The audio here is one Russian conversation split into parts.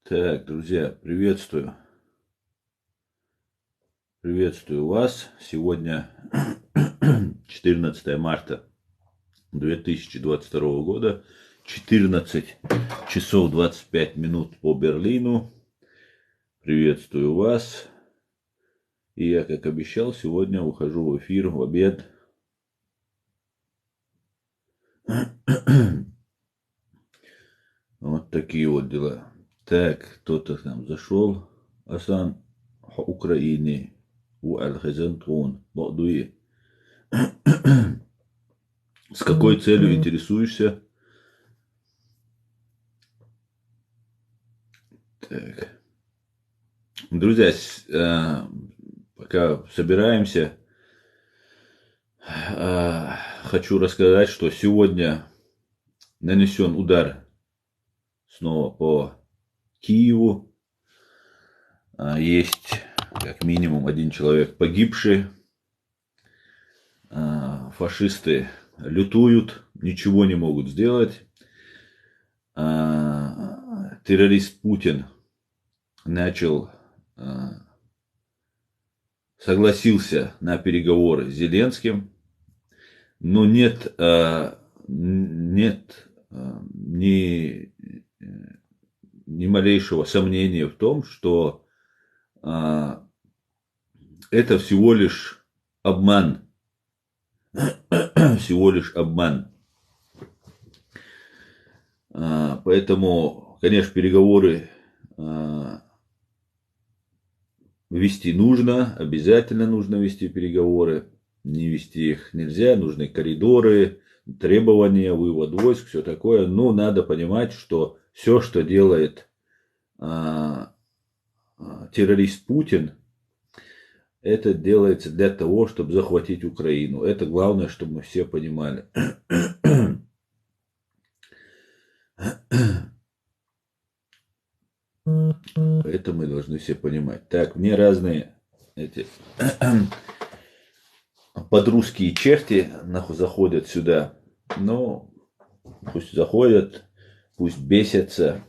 Так, друзья, приветствую. Приветствую вас. Сегодня 14 марта 2022 года, 14 часов 25 минут по Берлину. Приветствую вас. И я, как обещал, сегодня ухожу в эфир в обед. Вот такие вот дела. Так, кто-то там зашел. Асан Украины у Аль-Хазантун. С какой целью интересуешься? Так. Друзья, пока собираемся, хочу рассказать, что сегодня нанесен удар снова по Киеву. Есть как минимум один человек погибший. Фашисты лютуют, ничего не могут сделать. Террорист Путин согласился на переговоры с Зеленским, но нет ни малейшего сомнения в том, что это всего лишь обман. Всего лишь обман. Поэтому, конечно, переговоры вести нужно, обязательно нужно вести переговоры. Не вести их нельзя, нужны коридоры, требования, вывод войск, все такое. Но надо понимать, что все, что делает террорист Путин, это делается для того, чтобы захватить Украину. Это главное, чтобы мы все понимали. Это мы должны все понимать. Так, мне разные эти подрусские черти заходят сюда. Но пусть заходят, пусть бесятся.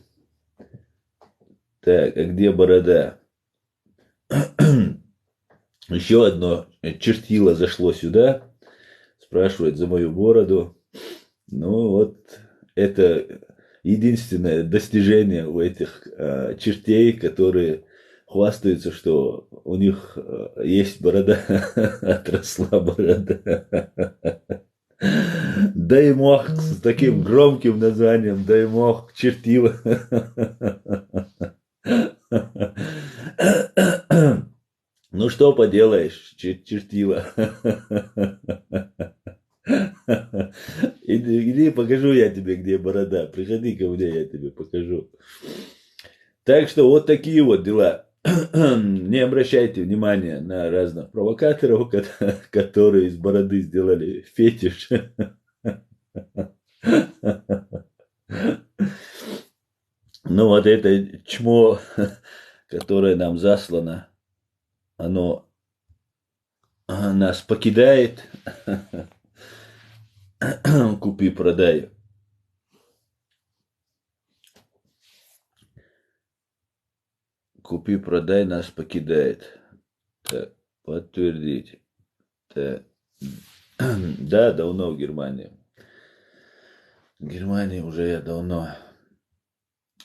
Так, а где борода? Еще одно чертило зашло сюда. Спрашивает за мою бороду. Ну вот, это единственное достижение у этих чертей, которые хвастаются, что у них есть борода, отросла борода. Дай мох с таким громким названием, дай мох чертила. Ну что поделаешь, чертила. Иди, покажу я тебе, где борода. Приходи ко мне, я тебе покажу. Так что вот такие вот дела. Не обращайте внимания на разных провокаторов, которые из бороды сделали фетиш. Ну вот это чмо, которое нам заслано, оно нас покидает. Купи-продай. Купи-продай нас покидает. Так, подтвердить. Так. Да, давно в Германии. В Германии уже я давно.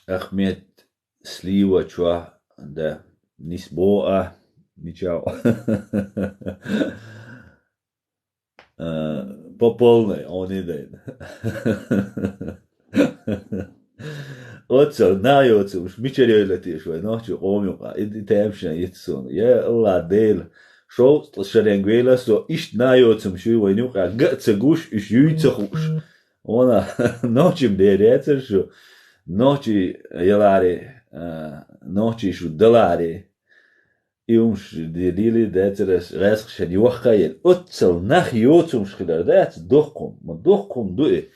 Ахмед Слива, чуа, да. Нисбоа, ничау. По полной, он идет. Otsa nájócum, mit cserélgetés vagy, nacho, omjuk, teljesen jitszon. Ja, Allah dél, so, sereng véle, so, ist nájócum, sű, vagy nyuk, a gatsa gus, és jűjtsa hús. Ona, nočim dérjetszer, so, noči jelári, noči is dalári, Jums, die Lili, dat is reis, en jochka, en otsel, nach jócum, schiller, dat is dochkom, maar dochkom doe je.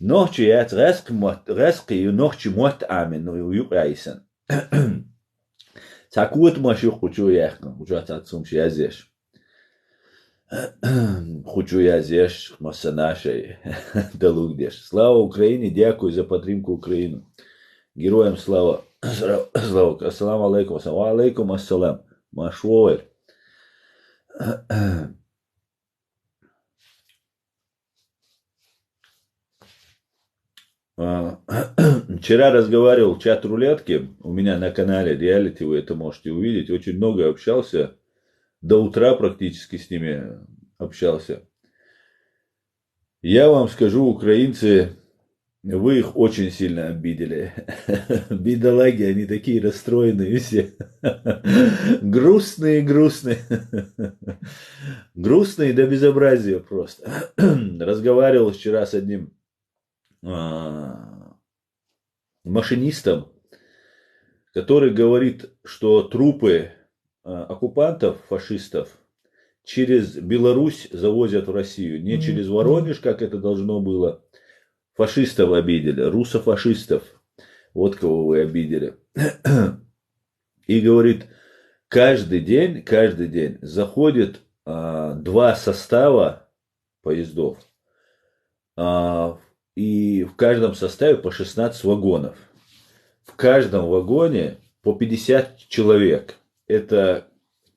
نوچي يات رزقي نوچي موت آمن نو يقايسن تاكوت ماشي خوچو يخن خوچو تاتسوم شي ازيش خوچو язеш масанашей долугдеш. Слава Украине, дякую за подтримку Украину. Героям слава. Слава. Ассаламу алейкум. Ва алейкум ассалам. Машвоэль. Вчера разговаривал в чат рулетки у меня на канале реалити, вы это можете увидеть. Очень много общался, до утра практически с ними общался. Я вам скажу, украинцы, вы их очень сильно обидели. Бедолаги, они такие расстроенные все. Грустные. Грустные до безобразия просто. Разговаривал вчера с одним машинистом, который говорит, что трупы оккупантов, фашистов, через Беларусь завозят в Россию. Не через Воронеж, как это должно было. Фашистов обидели, русофашистов. Вот кого вы обидели. И говорит, каждый день заходит 2 состава поездов. И в каждом составе по 16 вагонов. В каждом вагоне по 50 человек. Это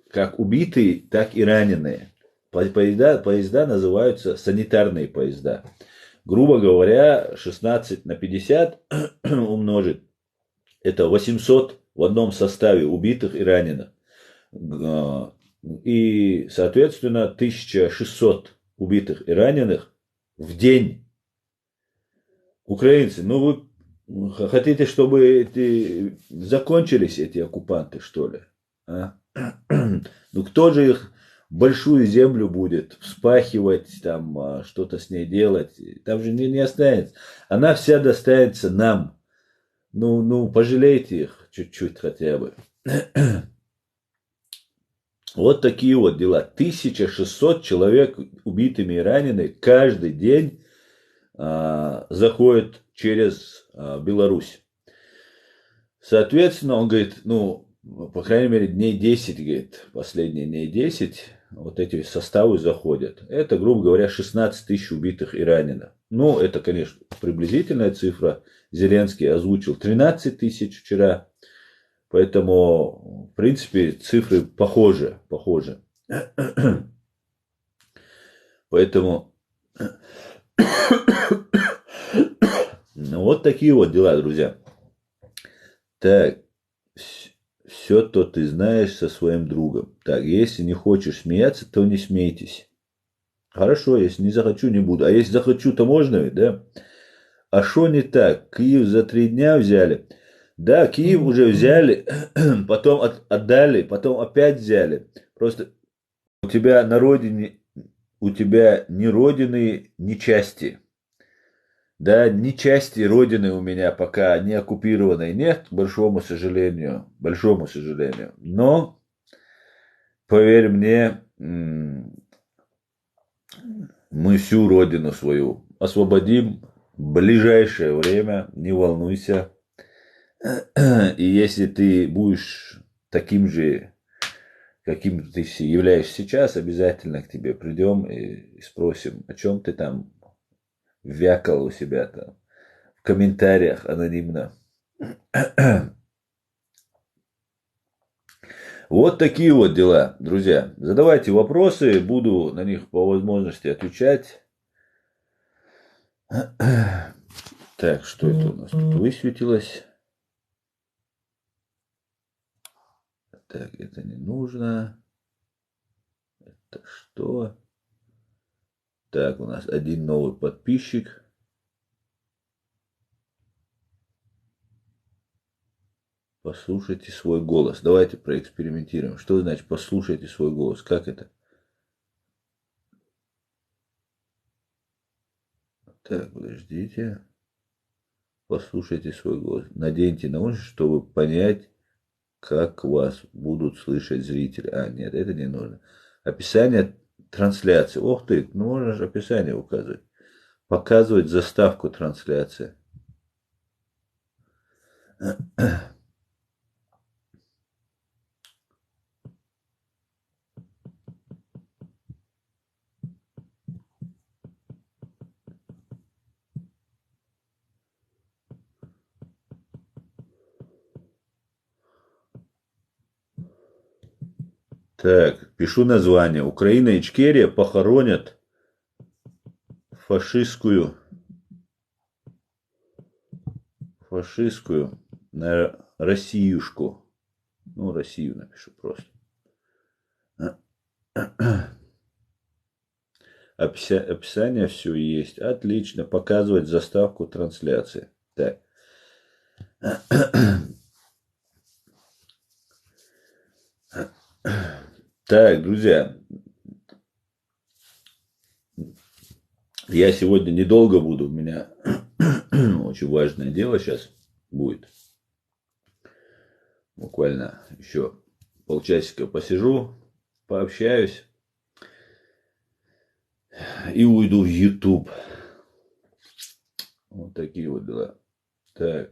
как убитые, так и раненые. Поезда называются санитарные поезда. Грубо говоря, 16 на 50 умножить. Это 800 в одном составе убитых и раненых. И, соответственно, 1600 убитых и раненых в день. Украинцы, ну вы хотите, чтобы закончились эти оккупанты, что ли? А? Ну кто же их большую землю будет вспахивать, там что-то с ней делать? Там же не останется. Она вся достанется нам. Ну, пожалейте их чуть-чуть хотя бы. Вот такие вот дела. 1600 человек убитыми и ранеными каждый день заходит через Беларусь. Соответственно, он говорит, ну, по крайней мере, дней 10, говорит, последние дней 10, вот эти составы заходят. Это, грубо говоря, 16 тысяч убитых и раненых. Ну, это, конечно, приблизительная цифра. Зеленский озвучил 13 тысяч вчера. Поэтому, в принципе, цифры похожи. Поэтому ну, вот такие вот дела, друзья. Так, все то ты знаешь со своим другом. Так, если не хочешь смеяться, то не смейтесь. Хорошо, если не захочу, не буду. А если захочу, то можно ведь, да? А что не так? Киев за 3 дня взяли. Да, Киев уже взяли, потом отдали, потом опять взяли. Просто у тебя на родине, у тебя ни родины, ни части. Да, ни части родины у меня пока не оккупированной нет, к большому сожалению. Но, поверь мне, мы всю родину свою освободим в ближайшее время, не волнуйся. И если ты будешь таким же, каким ты являешься сейчас, обязательно к тебе придем и спросим, о чем ты там вякал у себя там в комментариях анонимно. Вот такие вот дела, друзья. Задавайте вопросы, буду на них по возможности отвечать. Так, что это у нас тут высветилось? Так, это не нужно. Это что? Так, у нас один новый подписчик. Послушайте свой голос. Давайте проэкспериментируем. Что значит послушайте свой голос? Как это? Так, подождите. Послушайте свой голос. Наденьте наушники, чтобы понять, как вас будут слышать зрители. А, нет, это не нужно. Описание трансляции. Ох ты, ну можно же описание указывать. Показывать заставку трансляции. Так, пишу название. Украина и Ичкерия похоронят фашистскую, на Россиюшку. Ну, Россию напишу просто. Описание все есть. Отлично. Показывать заставку трансляции. Так. Так, друзья. Я сегодня недолго буду. У меня очень важное дело сейчас будет. Буквально еще полчасика посижу, пообщаюсь и уйду в YouTube. Вот такие вот дела. Так.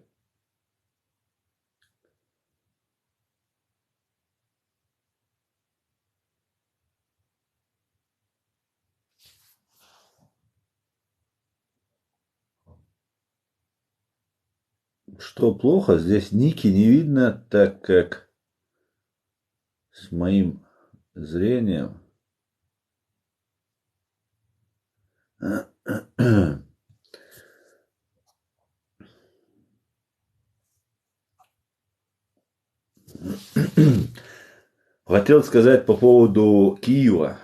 Что плохо, здесь ники не видно, так как с моим зрением хотел сказать по поводу Киева.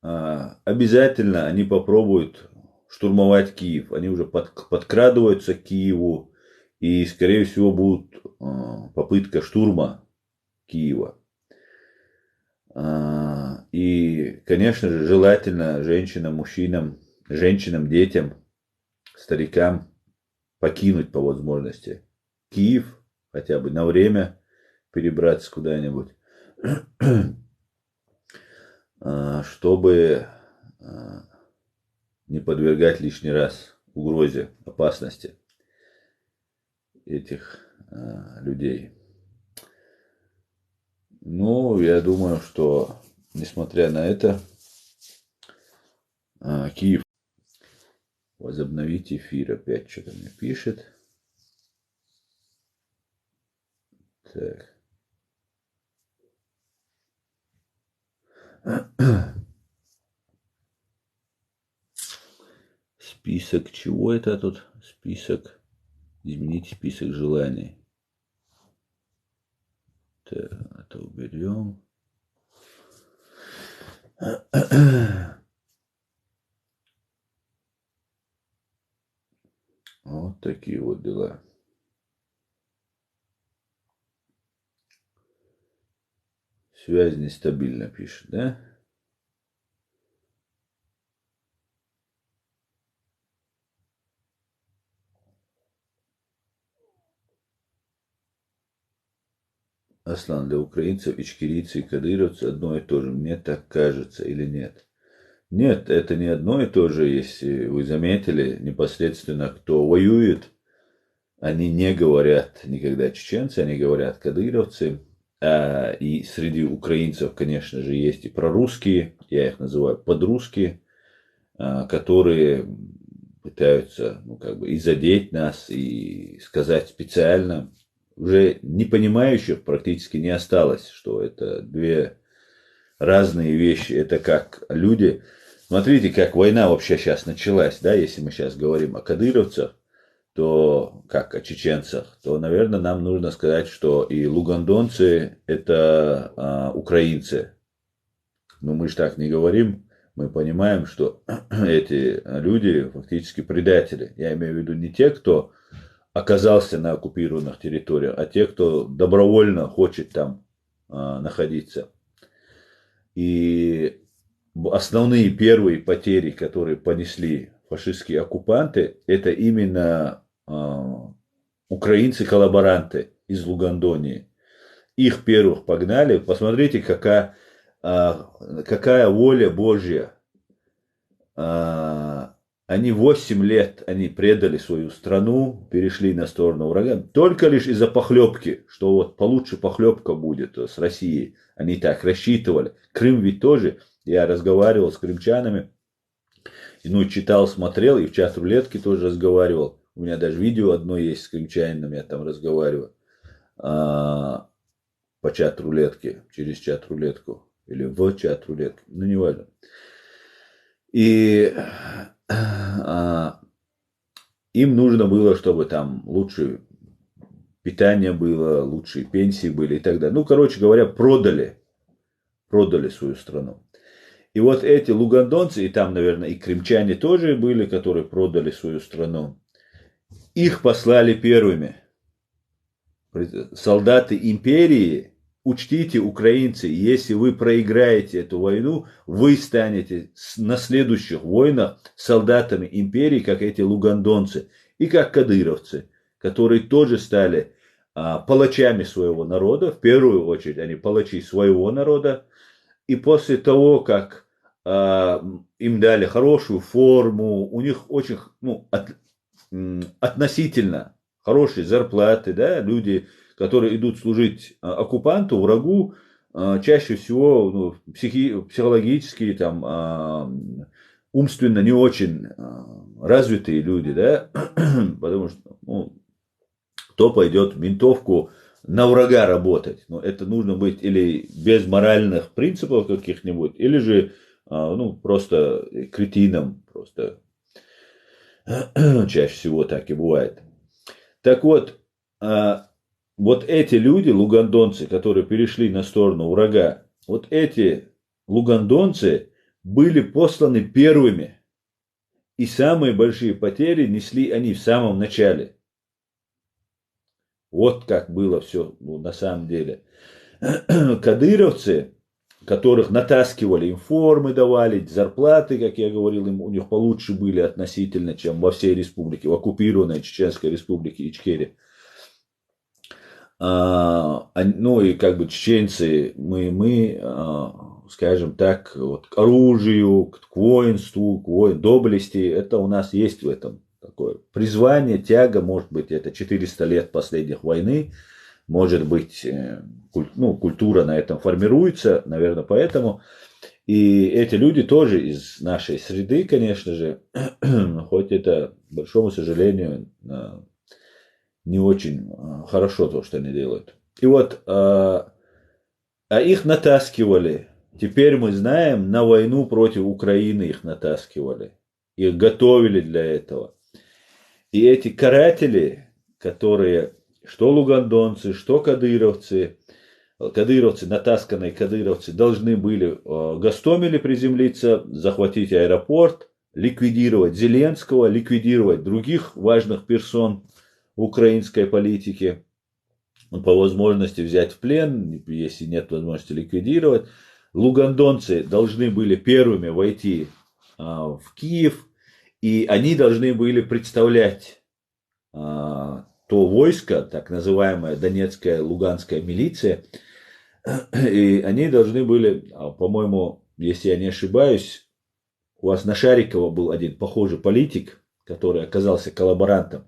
Обязательно они попробуют штурмовать Киев. Они уже подкрадываются к Киеву. И, скорее всего, будет попытка штурма Киева. И, конечно же, желательно женщинам, мужчинам, женщинам, детям, старикам покинуть по возможности Киев, хотя бы на время перебраться куда-нибудь, чтобы не подвергать лишний раз угрозе, опасности этих людей. Ну, я думаю, что, несмотря на это, Киев возобновить эфир. Опять что-то мне пишет. Так. Список чего это тут? Список. Изменить список желаний. Так, это уберем. Вот такие вот дела. Связь нестабильно пишет, да? Аслан, для украинцев, ичкерийцы и кадыровцы одно и то же. Мне так кажется или нет? Нет, это не одно и то же. Если вы заметили, непосредственно кто воюет, они не говорят никогда чеченцы, они говорят кадыровцы. И среди украинцев, конечно же, есть и прорусские, я их называю подрусские, которые пытаются, ну, как бы, и задеть нас, и сказать специально. Уже не понимающих практически не осталось, что это две разные вещи. Это как люди. Смотрите, как война вообще сейчас началась, да, если мы сейчас говорим о кадыровцах, то как о чеченцах, то, наверное, нам нужно сказать, что и лугандонцы это украинцы. Но мы же так не говорим. Мы понимаем, что эти люди фактически предатели. Я имею в виду не те, кто оказался на оккупированных территориях, а те, кто добровольно хочет там находиться. И основные первые потери, которые понесли фашистские оккупанты, это именно украинцы-коллаборанты из Лугандонии. Их первых погнали. Посмотрите, какая воля Божья. Они 8 лет они предали свою страну, перешли на сторону врага, только лишь из-за похлебки, что вот получше похлебка будет с Россией. Они так рассчитывали. Крым ведь тоже, я разговаривал с крымчанами, ну, читал, смотрел, и в чат рулетки тоже разговаривал. У меня даже видео одно есть с крымчанином, я там разговариваю по чат рулетке, через чат рулетку, или в чат рулетке, ну, не важно. И им нужно было, чтобы там лучше питание было, лучшие пенсии были и так далее. Ну, короче говоря, продали свою страну. И вот эти лугандонцы, и там, наверное, и крымчане тоже были, которые продали свою страну, их послали первыми. Солдаты империи, учтите, украинцы, если вы проиграете эту войну, вы станете на следующих войнах солдатами империи, как эти лугандонцы, и как кадыровцы, которые тоже стали палачами своего народа. В первую очередь они палачи своего народа. И после того, как им дали хорошую форму, у них очень относительно хорошие зарплаты, да, люди, которые идут служить оккупанту, врагу, чаще всего психологически, там, умственно не очень развитые люди, да, потому что кто пойдет в ментовку на врага работать. Но это нужно быть или без моральных принципов каких-нибудь, или же просто кретином, просто чаще всего так и бывает. Так вот, вот эти люди, лугандонцы, которые перешли на сторону врага, вот эти лугандонцы были посланы первыми. И самые большие потери несли они в самом начале. Вот как было все на самом деле. Кадыровцы, которых натаскивали, им формы давали, зарплаты, как я говорил, им, у них получше были относительно, чем во всей республике, в оккупированной Чеченской республике Ичкерия. Ну и как бы чеченцы, мы скажем так, вот, к оружию, к воинству, к доблести, это у нас есть в этом такое призвание, тяга, может быть, это 400 лет последних войны, может быть, культура на этом формируется, наверное, поэтому. И эти люди тоже из нашей среды, конечно же, хоть это, к большому сожалению, не очень хорошо то, что они делают. И вот, их натаскивали. Теперь мы знаем, на войну против Украины их натаскивали. Их готовили для этого. И эти каратели, которые, что лугандонцы, что кадыровцы, натасканные кадыровцы, должны были в Гостомеле приземлиться, захватить аэропорт, ликвидировать Зеленского, ликвидировать других важных персон в украинской политике, по возможности взять в плен, если нет возможности ликвидировать. Лугандонцы должны были первыми войти в Киев, и они должны были представлять то войско, так называемая Донецкая, Луганская милиция, и они должны были, по-моему, если я не ошибаюсь, у вас на Шарикова был один похожий политик, который оказался коллаборантом.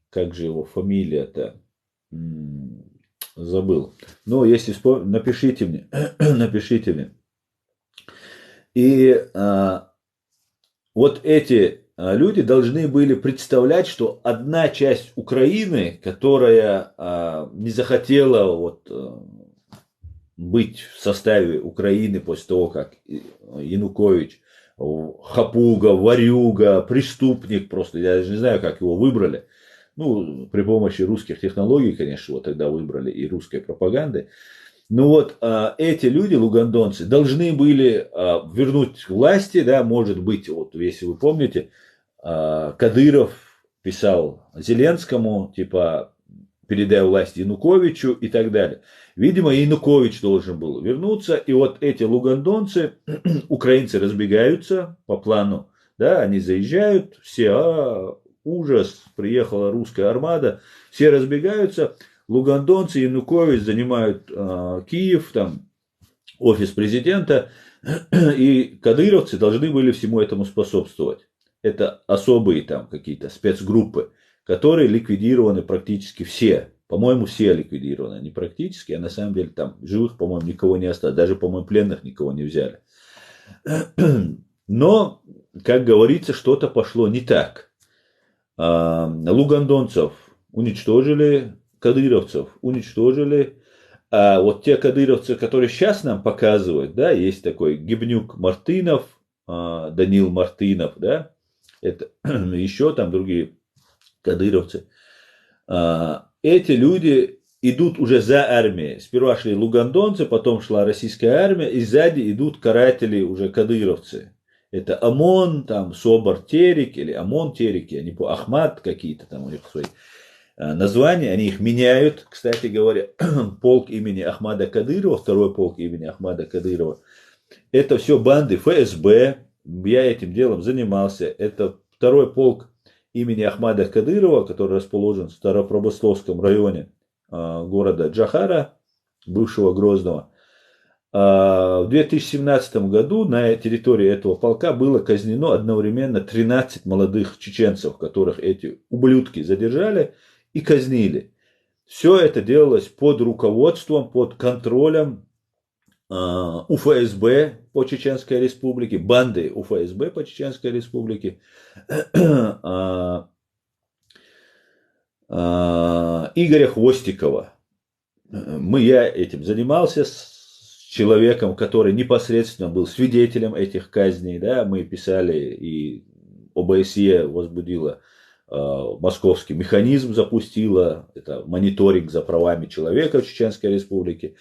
Как же его фамилия-то? Забыл. Но если вспомните, напишите мне. Напишите мне. И вот эти люди должны были представлять, что одна часть Украины, которая не захотела быть в составе Украины после того, как Янукович, хапуга, ворюга, преступник просто, я даже не знаю, как его выбрали. Ну, при помощи русских технологий, конечно, его тогда выбрали и русской пропаганды. Ну вот, эти люди, лугандонцы, должны были вернуть власти, да, может быть, вот, если вы помните, Кадыров писал Зеленскому, типа, передай власть Януковичу и так далее. Видимо, Янукович должен был вернуться, и вот эти лугандонцы, украинцы разбегаются по плану, да, они заезжают, все, ужас, приехала русская армада, все разбегаются, лугандонцы, Янукович занимают Киев, там офис президента, и кадыровцы должны были всему этому способствовать. это особые там какие-то спецгруппы, которые ликвидированы практически все. По-моему, все ликвидированы. Не практически, а на самом деле там живых, по-моему, никого не осталось. Даже, по-моему, пленных никого не взяли. Но, как говорится, что-то пошло не так. Лугандонцев уничтожили, кадыровцев уничтожили. А вот те кадыровцы, которые сейчас нам показывают, да, есть такой Гибнюк Мартынов, Данил Мартынов, да, это еще там другие кадыровцы. Эти люди идут уже за армией. Сперва шли лугандонцы, потом шла российская армия, и сзади идут каратели уже кадыровцы. Это ОМОН, там Собор Терек или ОМОН Терек, я не помню, Ахмат какие-то там у них свои названия, они их меняют, кстати говоря, полк имени Ахмада Кадырова, второй полк имени Ахмада Кадырова, это все банды ФСБ, я этим делом занимался, это второй полк имени Ахмада Кадырова, который расположен в Старопробословском районе города Джахара, бывшего Грозного. В 2017 году на территории этого полка было казнено одновременно 13 молодых чеченцев, которых эти ублюдки задержали и казнили. Все это делалось под руководством, под контролем УФСБ по Чеченской Республике, банды УФСБ по Чеченской Республике, Игоря Хвостикова. Я этим занимался с человеком, который непосредственно был свидетелем этих казней. Да, мы писали, и ОБСЕ возбудила, московский механизм запустила, это мониторинг за правами человека в Чеченской Республике.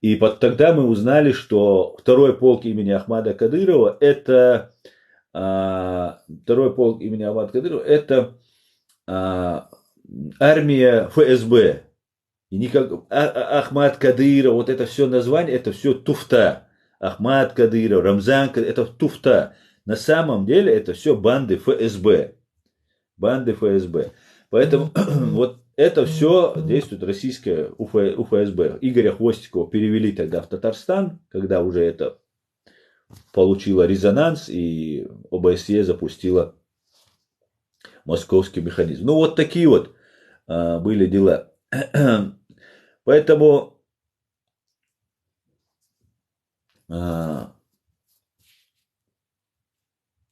И тогда мы узнали, что второй полк имени Ахмада Кадырова это армия ФСБ. И никак Ахмад Кадыров, вот это все название, это все туфта. Ахмад Кадыров, Рамзан Кадыров, это туфта. На самом деле это все банды ФСБ. Банды ФСБ. Поэтому вот это все действует российская УФСБ. Игоря Хвостикова перевели тогда в Татарстан, когда уже это получило резонанс, и ОБСЕ запустила московский механизм. Ну, вот такие вот были дела. Поэтому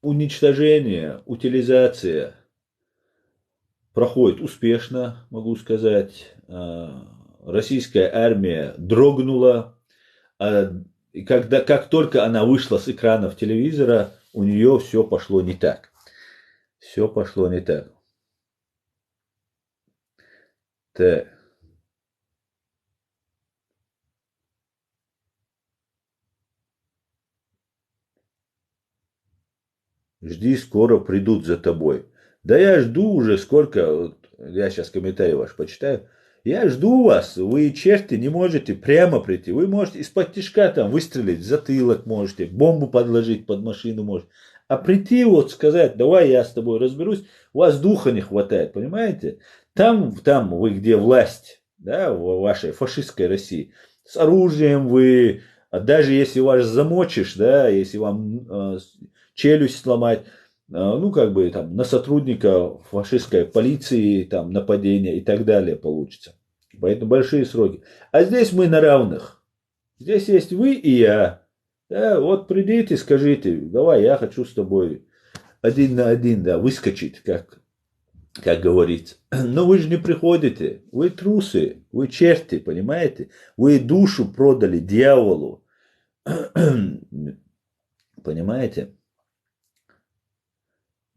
уничтожение, утилизация проходит успешно, могу сказать. Российская армия дрогнула. И как только она вышла с экранов телевизора, у нее все пошло не так. Все пошло не так. Так. Жди, скоро придут за тобой. Да я жду уже сколько, вот я сейчас комментарий ваш почитаю. Я жду вас, вы, черти, не можете прямо прийти. Вы можете из-под тишка там выстрелить, в затылок можете, бомбу подложить под машину можете. А прийти вот сказать, давай я с тобой разберусь, у вас духа не хватает, понимаете? Там вы где власть, да, в вашей фашистской России, с оружием вы, даже если вас замочишь, да, если вам челюсть сломать, ну, как бы там на сотрудника фашистской полиции, там нападение и так далее получится. Поэтому большие сроки. А здесь мы на равных. Здесь есть вы и я. Да, вот придите, скажите, давай, я хочу с тобой один на один, да, выскочить, как говорится. Но вы же не приходите. Вы трусы, вы черти, понимаете? Вы душу продали дьяволу. Понимаете?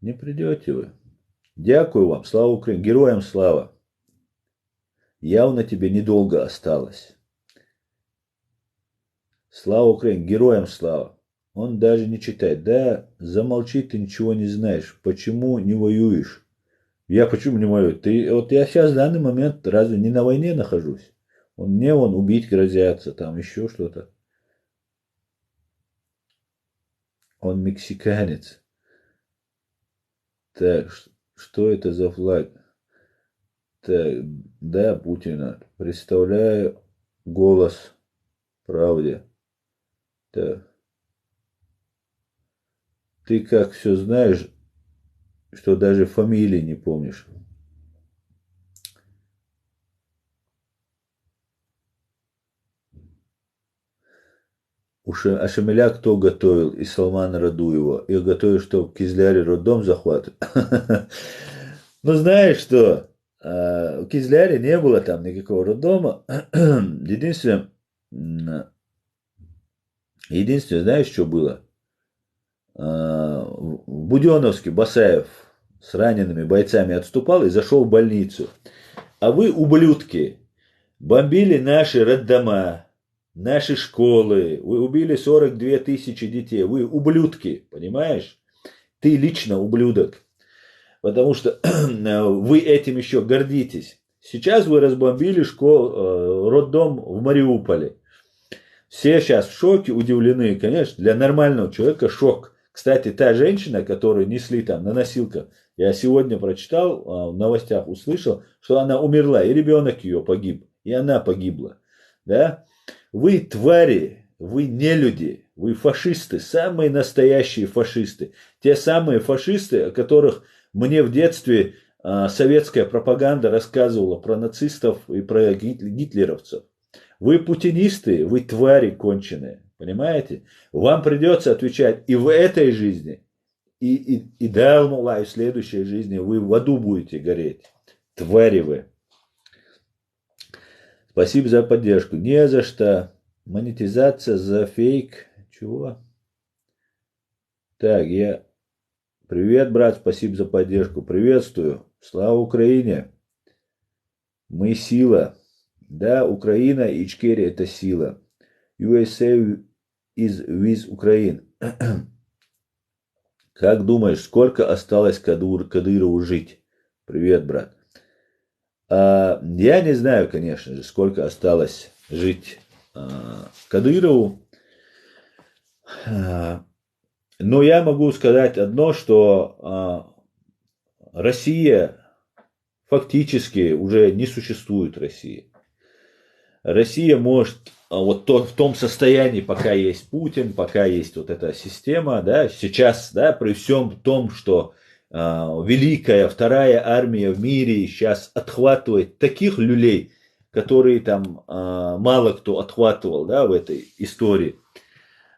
Не придете вы. Дякую вам, слава Украине, героям слава. Явно тебе недолго осталось. Слава Украине, героям слава. Он даже не читает. Да, замолчи, ты ничего не знаешь. Почему не воюешь? Я почему не воюю? Вот я сейчас в данный момент разве не на войне нахожусь? Мне убить грозятся, там еще что-то. Он мексиканец. Так, что это за флаг? Так, да, Путина. Представляю голос правде. Так. Ты как все знаешь, что даже фамилии не помнишь. А Шамиля кто готовил? И Салмана Радуева. И готовил, что в Кизляре роддом захватывают. Ну, знаешь что? В Кизляре не было там никакого роддома. Единственное, знаешь, что было? В Буденновске Басаев с ранеными бойцами отступал и зашел в больницу. А вы, ублюдки, бомбили наши роддома, наши школы. Вы убили 42 тысячи детей. Вы ублюдки, понимаешь? Ты лично ублюдок. Потому что вы этим еще гордитесь. Сейчас вы разбомбили роддом в Мариуполе. Все сейчас в шоке, удивлены. Конечно, для нормального человека шок. Кстати, та женщина, которую несли там на носилках, я сегодня прочитал, в новостях услышал, что она умерла, и ребенок ее погиб, и она погибла. Да? Вы твари, вы нелюди, вы фашисты, самые настоящие фашисты. Те самые фашисты, о которых мне в детстве советская пропаганда рассказывала про нацистов и про гитлеровцев. Вы путинисты, вы твари конченые, понимаете? Вам придется отвечать и в этой жизни, и далмула, и в следующей жизни вы в аду будете гореть. Твари вы. Спасибо за поддержку. Не за что. Монетизация за фейк. Чего? Так, Привет, брат, спасибо за поддержку. Приветствую. Слава Украине. Мы сила. Да, Украина и Ичкерия это сила. USA is with Ukraine. Как думаешь, сколько осталось Кадырову жить? Привет, брат. Я не знаю, конечно же, сколько осталось жить Кадырову. Но я могу сказать одно, что Россия фактически уже не существует России. Россия может в том состоянии, пока есть Путин, пока есть вот эта система, да, сейчас, да, при всем том, что великая вторая армия в мире сейчас отхватывает таких люлей, которые там мало кто отхватывал, да, в этой истории.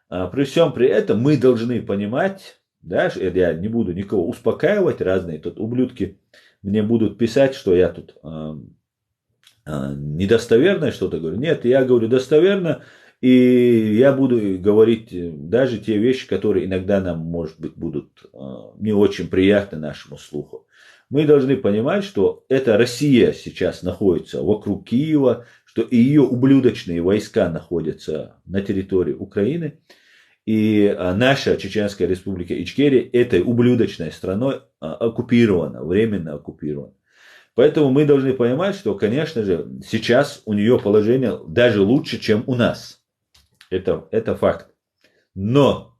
При всем при этом мы должны понимать, да, я не буду никого успокаивать, разные тут ублюдки мне будут писать, что я тут недостоверное что-то говорю. Нет, я говорю достоверно, и я буду говорить даже те вещи, которые иногда нам, может быть, будут не очень приятны нашему слуху. Мы должны понимать, что эта Россия сейчас находится вокруг Киева, что и ее ублюдочные войска находятся на территории Украины. И наша Чеченская республика Ичкерия этой ублюдочной страной оккупирована, временно оккупирована. Поэтому мы должны понимать, что, конечно же, сейчас у нее положение даже лучше, чем у нас. Это факт. Но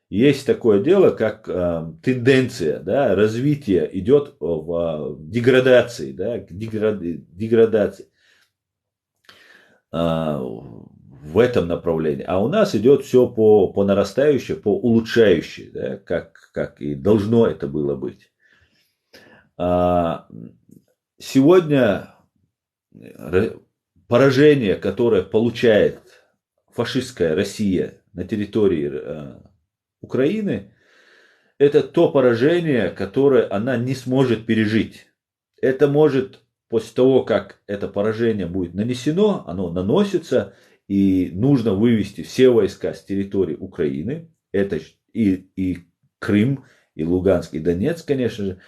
есть такое дело, как тенденция, да, развития идет в деградации, да, деградации в этом направлении. А у нас идет все по нарастающей, по улучшающей, да, как и должно это было быть. Сегодня поражение, которое получает фашистская Россия на территории Украины, это то поражение, которое она не сможет пережить. Это может, после того, как это поражение будет нанесено, оно наносится, и нужно вывести все войска с территории Украины, это и Крым, и Луганск, и Донецк, конечно же,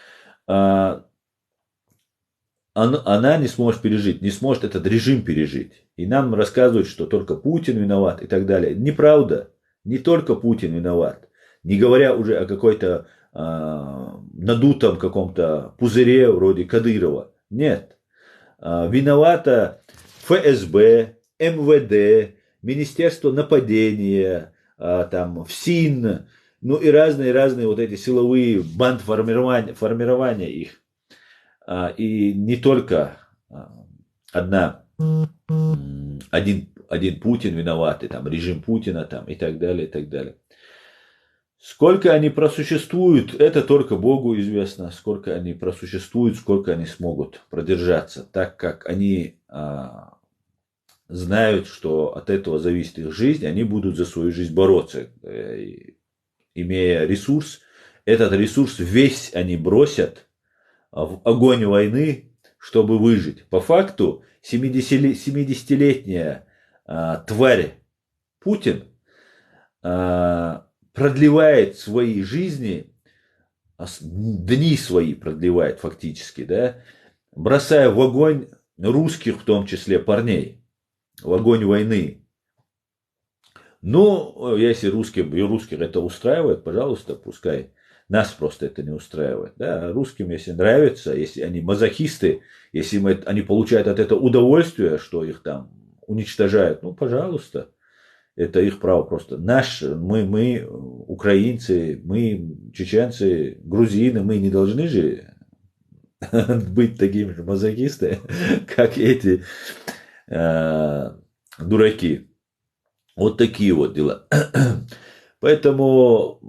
она не сможет пережить, не сможет этот режим пережить. И нам рассказывают, что только Путин виноват и так далее. Неправда. Не только Путин виноват. Не говоря уже о какой-то надутом каком-то пузыре вроде Кадырова. Нет. Виновата ФСБ, МВД, Министерство нападения, там, ФСИН, ну и разные вот эти силовые формирования их. И не только один Путин виноват, и там режим Путина там, и так далее, и так далее. Сколько они просуществуют, это только Богу известно, сколько они просуществуют, сколько они смогут продержаться, так как они знают, что от этого зависит их жизнь, они будут за свою жизнь бороться, имея ресурс. Этот ресурс весь они бросят в огонь войны, чтобы выжить. По факту 70-летняя тварь Путин продлевает свои жизни, дни свои продлевает фактически, да, бросая в огонь русских, в том числе парней, в огонь войны. Ну, если русских это устраивает, пожалуйста, пускай. Нас просто это не устраивает. Да? Русским, если нравится, если они мазохисты, если они получают от этого удовольствие, что их там уничтожают, ну, пожалуйста. Это их право просто. Мы украинцы, мы чеченцы, грузины, мы не должны же быть такими же мазохисты, как эти дураки. Вот такие вот дела. Поэтому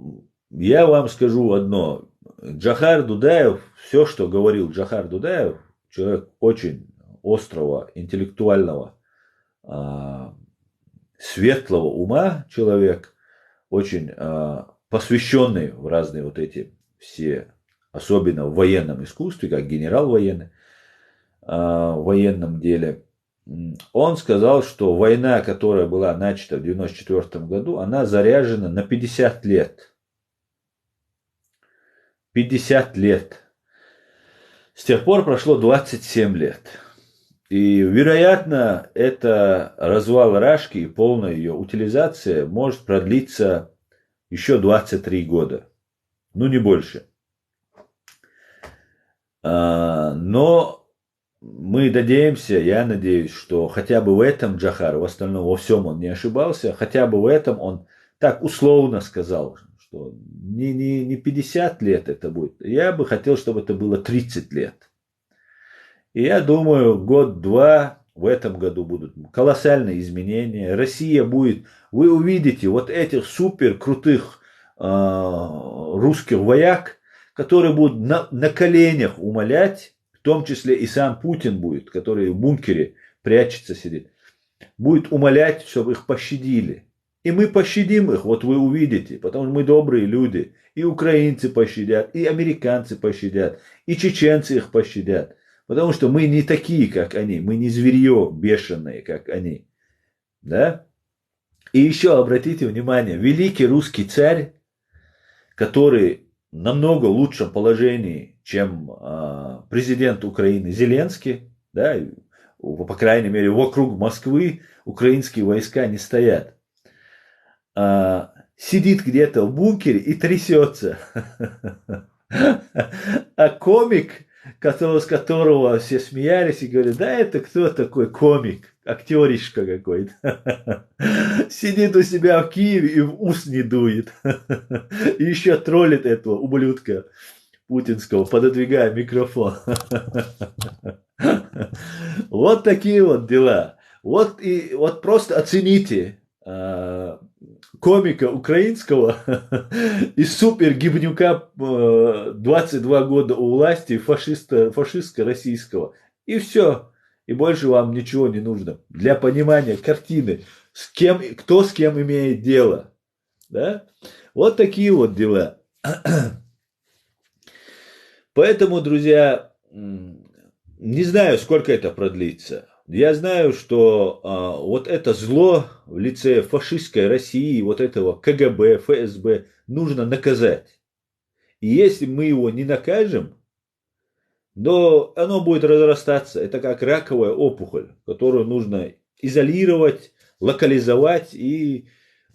я вам скажу одно. Джохар Дудаев, все, что говорил Джохар Дудаев, человек очень острого, интеллектуального, светлого ума человек, очень посвященный в разные вот эти все, особенно в военном искусстве, как генерал военный, в военном деле. Он сказал, что война, которая была начата в 1994 году, она заряжена на 50 лет. 50 лет. С тех пор прошло 27 лет. И, вероятно, это развал Рашки и полная ее утилизация может продлиться еще 23 года. Ну, не больше. Но мы надеемся, я надеюсь, что хотя бы в этом Джохар, в остальном во всем он не ошибался, хотя бы в этом он так условно сказал, что не 50 лет это будет. Я бы хотел, чтобы это было 30 лет. И я думаю, год-два в этом году будут колоссальные изменения. Россия будет, вы увидите вот этих супер крутых русских вояк, которые будут на коленях умолять, в том числе и сам Путин будет, который в бункере прячется, сидит, будет умолять, чтобы их пощадили. И мы пощадим их, вот вы увидите, потому что мы добрые люди. И украинцы пощадят, и американцы пощадят, и чеченцы их пощадят. Потому что мы не такие, как они, мы не зверье бешеные, как они. Да? И еще обратите внимание, великий русский царь, который в намного лучшем положении, чем президент Украины Зеленский, да, по крайней мере, вокруг Москвы украинские войска не стоят, сидит где-то в бункере и трясется. А комик, с которого все смеялись и говорят, да это кто такой комик, актеришка какой-то, сидит у себя в Киеве и в ус не дует, и еще троллит этого ублюдка путинского, пододвигая микрофон. Вот такие вот дела. Вот просто оцените комика украинского и супер гибнюка 22 года у власти, фашиста российского. И все. И больше вам ничего не нужно. Для понимания картины, кто с кем имеет дело. Да? Вот такие вот дела. Поэтому, друзья, не знаю, сколько это продлится. Я знаю, что вот это зло в лице фашистской России, вот этого КГБ, ФСБ, нужно наказать. И если мы его не накажем, то оно будет разрастаться. Это как раковая опухоль, которую нужно изолировать, локализовать и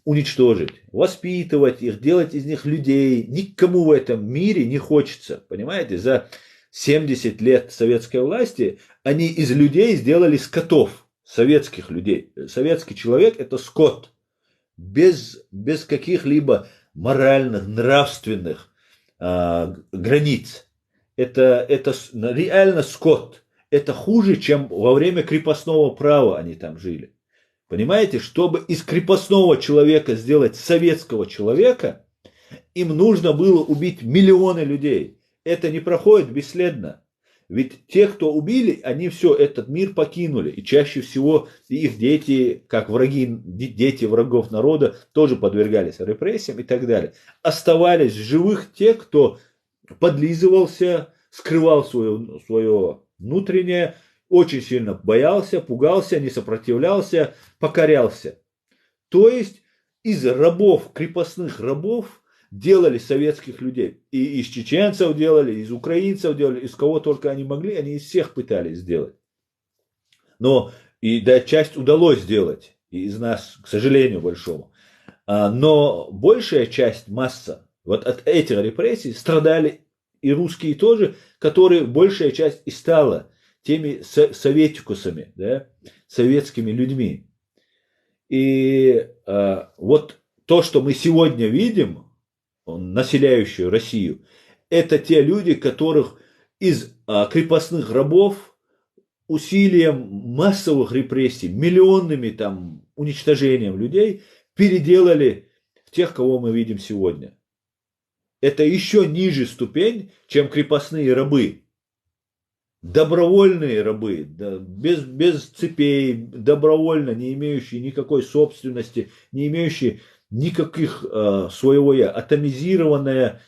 уничтожить. Воспитывать их, делать из них людей. Никому в этом мире не хочется. Понимаете, за 70 лет советской власти они из людей сделали скотов, советских людей. Советский человек – это скот, без каких-либо моральных, нравственных границ. Это реально скот. Это хуже, чем во время крепостного права они там жили. Понимаете, чтобы из крепостного человека сделать советского человека, Им нужно было убить миллионы людей. Это не проходит бесследно. Ведь те, кто убили, они все, этот мир покинули. И чаще всего их дети, как враги, дети врагов народа, тоже подвергались репрессиям и так далее. Оставались в живых те, кто подлизывался, скрывал свое внутреннее, очень сильно боялся, пугался, не сопротивлялся, покорялся. То есть из рабов, крепостных рабов, делали советских людей. И из чеченцев делали, из украинцев делали, из кого только они могли, они из всех пытались сделать. Но и да, часть удалось сделать, и из нас, к сожалению, большому. Но большая часть, масса, вот от этих репрессий страдали и русские тоже, которые большая часть и стала теми советикусами, да, советскими людьми. И вот то, что мы сегодня видим, населяющую Россию, это те люди, которых из крепостных рабов усилием массовых репрессий, миллионными там уничтожением людей переделали в тех, кого мы видим сегодня. Это еще ниже ступень, чем крепостные рабы. Добровольные рабы, да, без цепей, добровольно, не имеющие никакой собственности, не имеющие никаких своего я, атомизированное,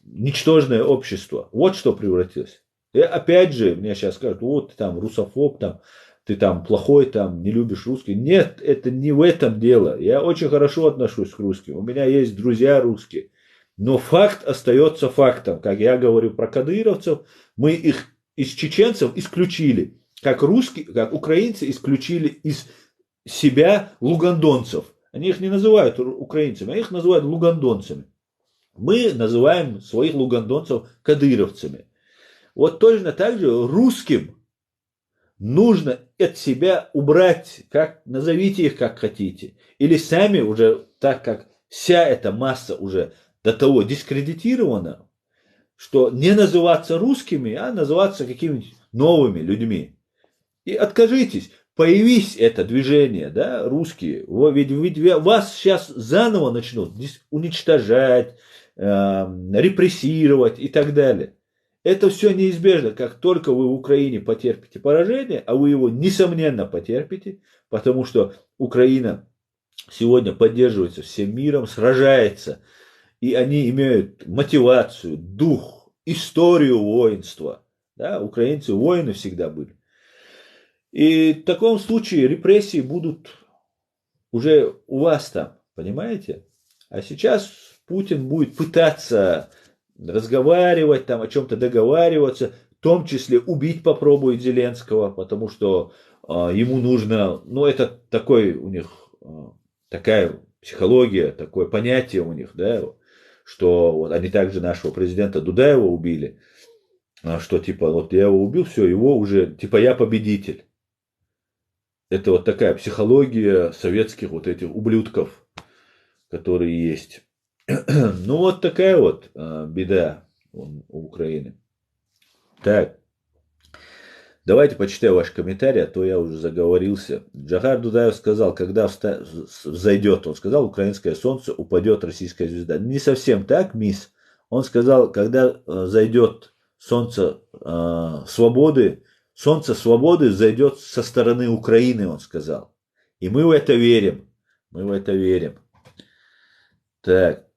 ничтожное общество. Вот что превратилось. И опять же, мне сейчас скажут, вот ты там русофоб, там, ты там плохой, там, не любишь русский. Нет, это не в этом дело. Я очень хорошо отношусь к русским. У меня есть друзья русские. Но факт остается фактом. Как я говорю про кадыровцев, мы их из чеченцев исключили. Как русские, как украинцы исключили из себя лугандонцев. Они их не называют украинцами, а их называют лугандонцами. Мы называем своих лугандонцев кадыровцами. Вот точно так же русским нужно от себя убрать, как, назовите их как хотите. Или сами уже, так как вся эта масса уже до того дискредитирована, что не называться русскими, а называться какими-нибудь новыми людьми. И откажитесь. Появись это движение, да, русские, ведь вас сейчас заново начнут уничтожать, репрессировать и так далее. Это все неизбежно, как только вы в Украине потерпите поражение, а вы его несомненно потерпите, потому что Украина сегодня поддерживается всем миром, сражается, и они имеют мотивацию, дух, историю воинства. Да, украинцы воины всегда были. И в таком случае репрессии будут уже у вас там, понимаете? А сейчас Путин будет пытаться разговаривать, там, о чем-то договариваться, в том числе убить попробует Зеленского, потому что ему нужно, ну это такой у них, такая психология, такое понятие у них, да, что вот они также нашего президента Дудаева убили, что типа вот я его убил, все, его уже, типа я победитель. Это вот такая психология советских вот этих ублюдков, которые есть. Ну вот такая вот беда у Украины. Так, давайте почитаю ваши комментарии, а то я уже заговорился. Джахар Дудаев сказал, когда взойдет, он сказал, украинское солнце, упадет российская звезда. Не совсем так, мисс. Он сказал, когда зайдет солнце свободы, солнце свободы зайдет со стороны Украины, он сказал. И мы в это верим. Мы в это верим. Так.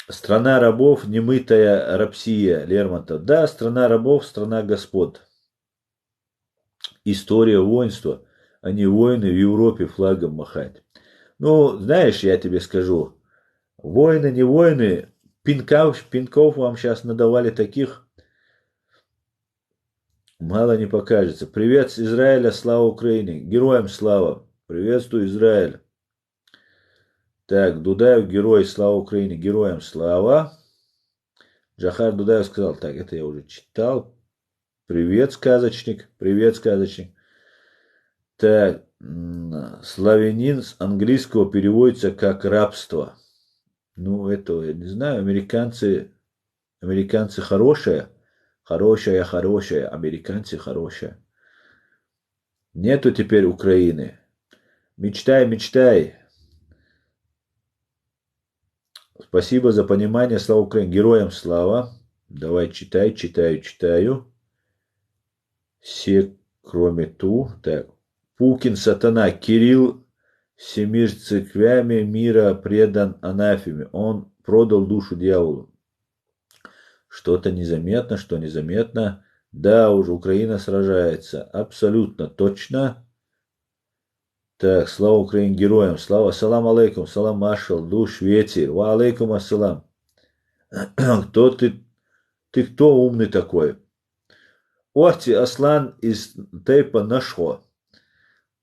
Страна рабов, немытая рабсия, Лермонтов. Да, страна рабов, страна господ. История воинства, а не воины в Европе флагом махать. Ну, знаешь, я тебе скажу, воины, не воины, пинков вам сейчас надавали таких, мало не покажется. Привет с Израиля, слава Украине. Героям слава. Приветствую, Израиль. Так, Дудаев, герой, слава Украине. Героям слава. Джахар Дудаев сказал, так, это я уже читал. Привет, сказочник. Привет, сказочник. Так, славянин с английского переводится как рабство. Ну, это я не знаю. Американцы хорошие. Хорошая, американцы хорошие. Нету теперь Украины. Мечтай. Спасибо за понимание. Слава Украине. Героям слава. Давай читаю. Все, кроме ту. Так. Пукин, сатана, Кирилл, всемир церквями мира предан анафеме. Он продал душу дьяволу. Что-то незаметно, что незаметно. Да, уже Украина сражается. Абсолютно точно. Так, слава Украине, героям, слава, салам алейкум, салам маршал, душ, ветер, ва алейкум ассалам. Кто ты кто умный такой? Орти Аслан из Тейпа Нашо.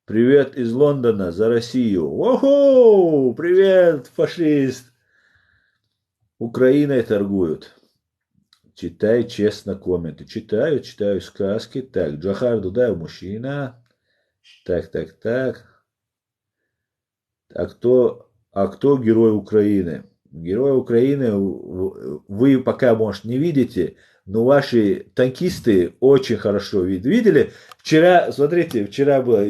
Привет из Лондона за Россию. Ого, привет, фашист. Украиной торгуют. Читай честно комменты. Читаю сказки. Так, Джахар Дудаев мужчина. Так. А кто герой Украины? Герой Украины вы пока, может, не видите, но ваши танкисты очень хорошо видели. Вчера было,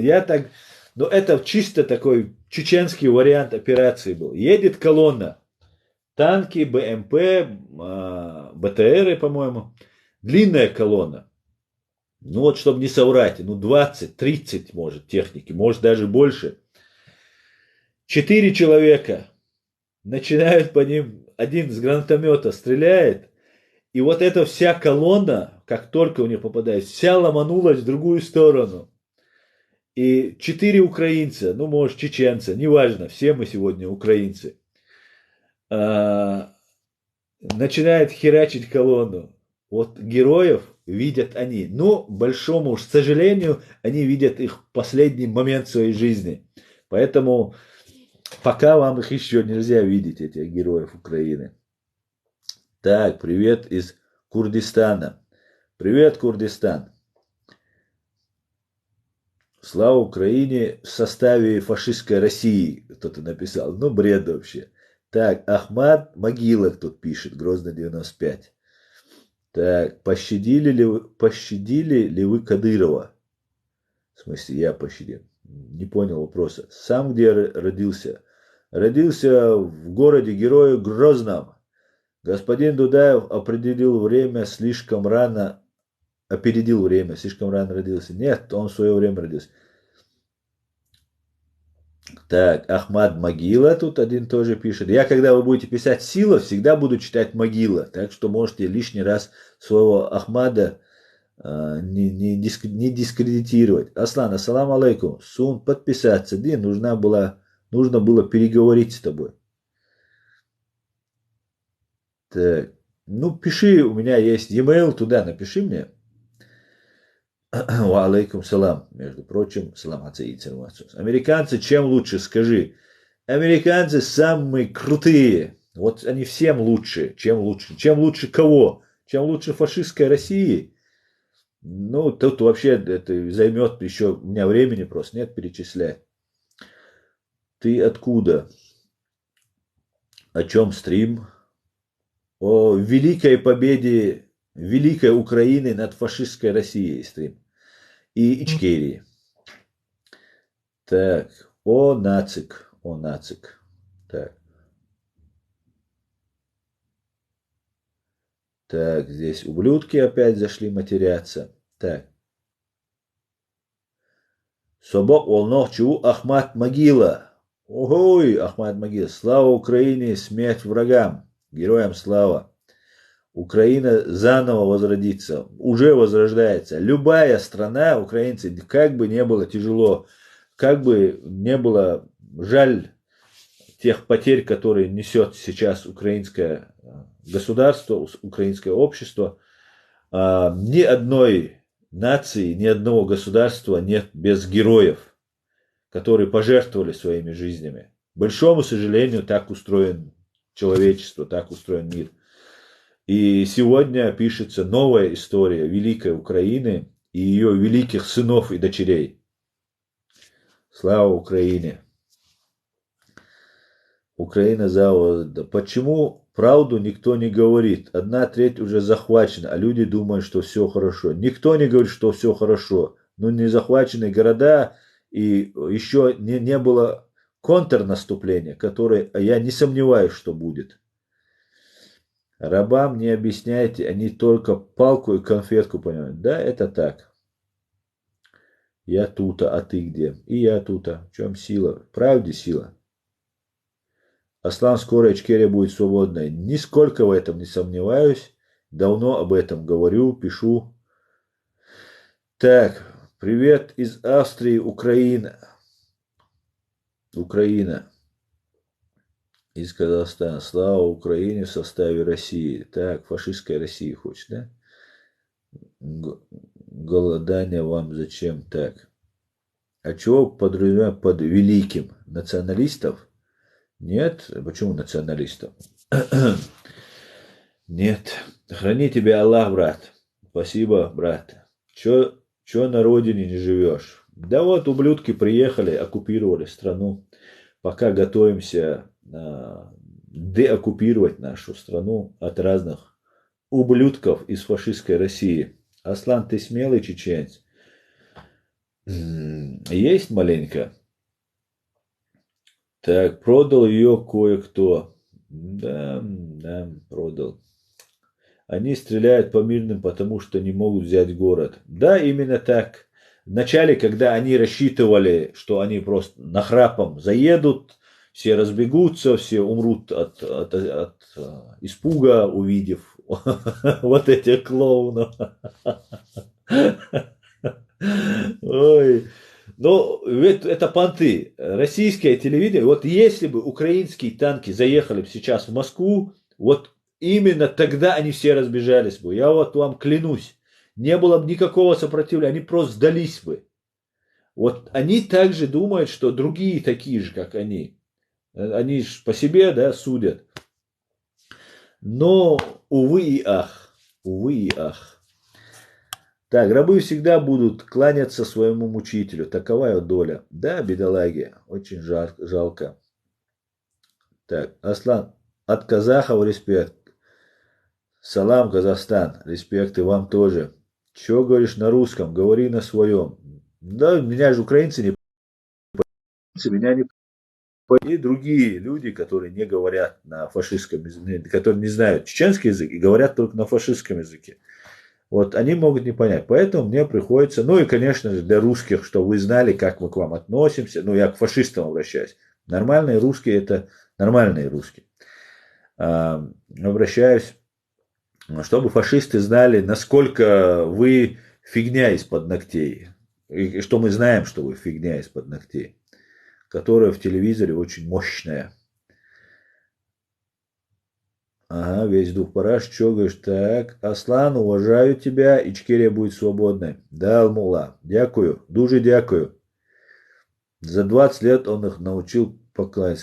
но это чисто такой чеченский вариант операции был. Едет колонна, танки, БМП, БТРы, по-моему, длинная колонна. Ну вот, чтобы не соврать, 20-30, может, техники, может, даже больше. 4 человека начинают по ним, один с гранатомета стреляет, и вот эта вся колонна, как только у них попадает, вся ломанулась в другую сторону. И 4 украинца, может, чеченца, неважно, все мы сегодня украинцы, начинают херачить колонну. Вот героев видят они. Но, большому уж сожалению, они видят их в последний момент своей жизни. Поэтому пока вам их еще нельзя видеть, этих героев Украины. Так, привет из Курдистана. Привет, Курдистан. Слава Украине в составе фашистской России. Кто-то написал. Бред вообще. Так, Ахмад Могила тут пишет. Грозно 95. Так, пощадили ли вы Кадырова? В смысле, я пощадил. Не понял вопроса. Сам где родился? Родился в городе Герою Грозном. Господин Дудаев опередил время, слишком рано родился. Нет, он в свое время родился. Так, Ахмад Могила тут один тоже пишет. Я, когда вы будете писать Сила, всегда буду читать Могила. Так что можете лишний раз своего Ахмада не дискредитировать. Аслан, ассалам алейкум. Сун, подписаться. Нужно было переговорить с тобой. Так, пиши, у меня есть e-mail, туда напиши мне. Ва алейкум салам. Между прочим, салам ацаицер. Американцы чем лучше, скажи. Американцы самые крутые. Вот они всем лучше. Чем лучше кого? Чем лучше фашистской России. Тут вообще это займет еще, у меня времени просто нет перечислять. Ты откуда? О чем стрим? О великой победе великой Украины над фашистской Россией стрим. И Ичкерии. Так, о нацик. Так, здесь ублюдки опять зашли матеряться. Так. Собок волнохчу Ахмад Могила. Ой, Ахмад Могила. Слава Украине, смерть врагам. Героям слава. Украина заново возродится, уже возрождается. Любая страна, украинцы, как бы не было тяжело, как бы не было жаль тех потерь, которые несет сейчас украинское государство, украинское общество, ни одной нации, ни одного государства нет без героев, которые пожертвовали своими жизнями. К большому сожалению, так устроен человечество, так устроен мир. И сегодня пишется новая история великой Украины и ее великих сынов и дочерей. Слава Украине! Украина завода. Почему правду никто не говорит? 1/3 уже захвачена, а люди думают, что все хорошо. Никто не говорит, что все хорошо. Не захвачены города, и еще не было контрнаступления, которое я не сомневаюсь, что будет. Рабам не объясняйте, они только палку и конфетку понимают. Да, это так. Я тута, а ты где? И я тута. В чем сила? В правде сила. Аслан, скоро Ичкерия будет свободной. Нисколько в этом не сомневаюсь. Давно об этом говорю, пишу. Так, привет из Австрии, Украина. Украина. Из Казахстана. Слава Украине в составе России. Так, фашистская Россия хочешь, да? Голодание вам зачем так? А чего подразумевают под великим? Националистов? Нет. Почему националистов? Нет. Храни тебя Аллах, брат. Спасибо, брат. Чё на родине не живешь? Да вот ублюдки приехали, оккупировали страну. Пока готовимся деоккупировать нашу страну от разных ублюдков из фашистской России. Аслан, ты смелый чеченец? Есть маленько. Так, продал ее кое-кто. Да, продал. Они стреляют по мирным, потому что не могут взять город. Да, именно так. Вначале, когда они рассчитывали, что они просто нахрапом заедут, все разбегутся, все умрут от испуга, увидев вот этих клоунов. Ой. Но это понты. Российское телевидение, вот если бы украинские танки заехали бы сейчас в Москву, вот именно тогда они все разбежались бы. Я вот вам клянусь. Не было бы никакого сопротивления, они просто сдались бы. Вот они также думают, что другие такие же, как они. Они же по себе, да, судят. Но, увы и ах. Увы и ах. Так, рабы всегда будут кланяться своему мучителю. Такова доля. Да, бедолаги, очень жалко. Так, Аслан, от казахов респект. Салам, Казахстан. Респект и вам тоже. Чего говоришь на русском? Говори на своем. Да, меня же украинцы не понимают. Меня не и другие люди, которые не говорят на фашистском языке, которые не знают чеченский язык и говорят только на фашистском языке. Вот они могут не понять. Поэтому мне приходится, ну и, конечно же, для русских, что вы знали, как мы к вам относимся. Ну, я к фашистам обращаюсь. Нормальные русские – это нормальные русские. Обращаюсь, чтобы фашисты знали, насколько вы фигня из-под ногтей. И что мы знаем, что вы фигня из-под ногтей. Которая в телевизоре очень мощная. Ага, весь дух параш, что говоришь? Так, Аслан, уважаю тебя, Ичкерия будет свободной. Да, Алмула, дякую, дуже дякую. За 20 лет он их научил пока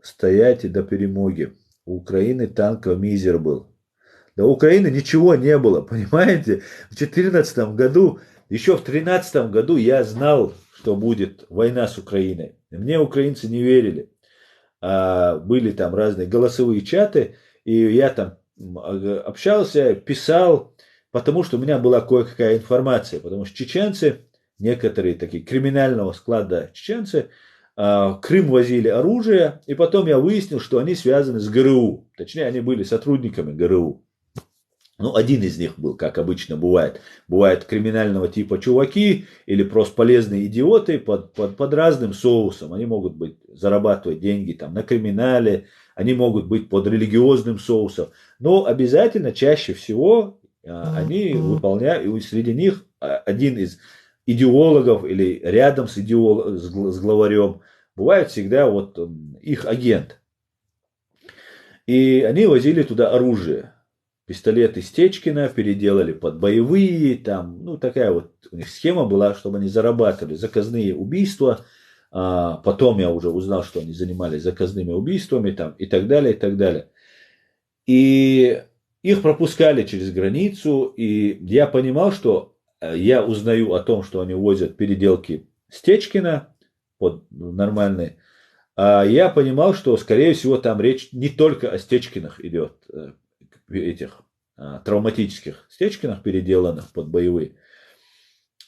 стоять и до перемоги. У Украины танковый мизер был. Да у Украины ничего не было, понимаете? В 2014 году, еще в 2013 году я знал, что будет война с Украиной. Мне украинцы не верили. Были там разные голосовые чаты, и я там общался, писал, потому что у меня была кое-какая информация, потому что чеченцы, некоторые такие криминального склада чеченцы, Крым возили оружие, и потом я выяснил, что они связаны с ГРУ, точнее, они были сотрудниками ГРУ. Ну, один из них был, как обычно бывает. Бывают криминального типа чуваки или просто полезные идиоты под разным соусом. Они могут быть, зарабатывать деньги там, на криминале, они могут быть под религиозным соусом. Но обязательно, чаще всего, они выполняют, и среди них один из идеологов или рядом с главарем бывает всегда вот их агент. И они возили туда оружие. Пистолеты Стечкина переделали под боевые, там, ну, такая вот у них схема была, чтобы они зарабатывали заказные убийства. Потом я уже узнал, что они занимались заказными убийствами, там, и так далее, и так далее. И их пропускали через границу, и я понимал, что я узнаю о том, что они возят переделки Стечкина под нормальные. Я понимал, что, скорее всего, там речь не только о Стечкинах идет, этих травматических Стечкинах, переделанных под боевые.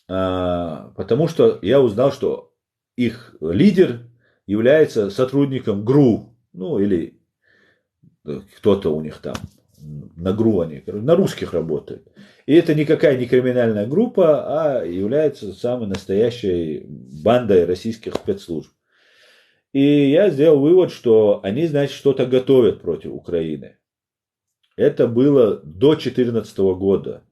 Потому что я узнал, что их лидер является сотрудником ГРУ, ну или кто-то у них там на ГРУ они, на русских работают. И это никакая не криминальная группа, а является самой настоящей бандой российских спецслужб. И я сделал вывод, что они, значит, что-то готовят против Украины. Это было до 2014 года.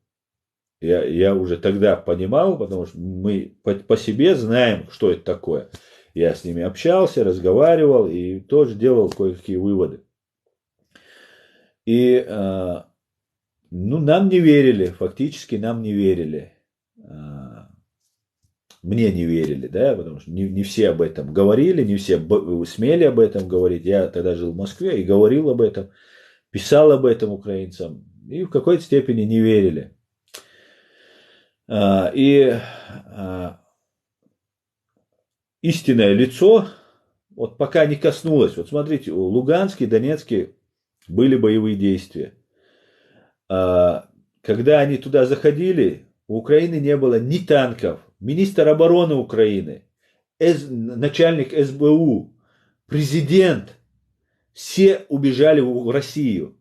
Я уже тогда понимал, потому что мы по себе знаем, что это такое. Я с ними общался, разговаривал и тоже делал кое-какие выводы. И ну, нам не верили, фактически нам не верили. Мне не верили, да, потому что не все об этом говорили, не все смели об этом говорить. Я тогда жил в Москве и говорил об этом, писал об этом украинцам, и в какой-то степени не верили. И истинное лицо, вот пока не коснулось, вот смотрите, у Луганске, Донецке были боевые действия. Когда они туда заходили, у Украины не было ни танков. Министр обороны Украины, начальник СБУ, президент, все убежали в Россию.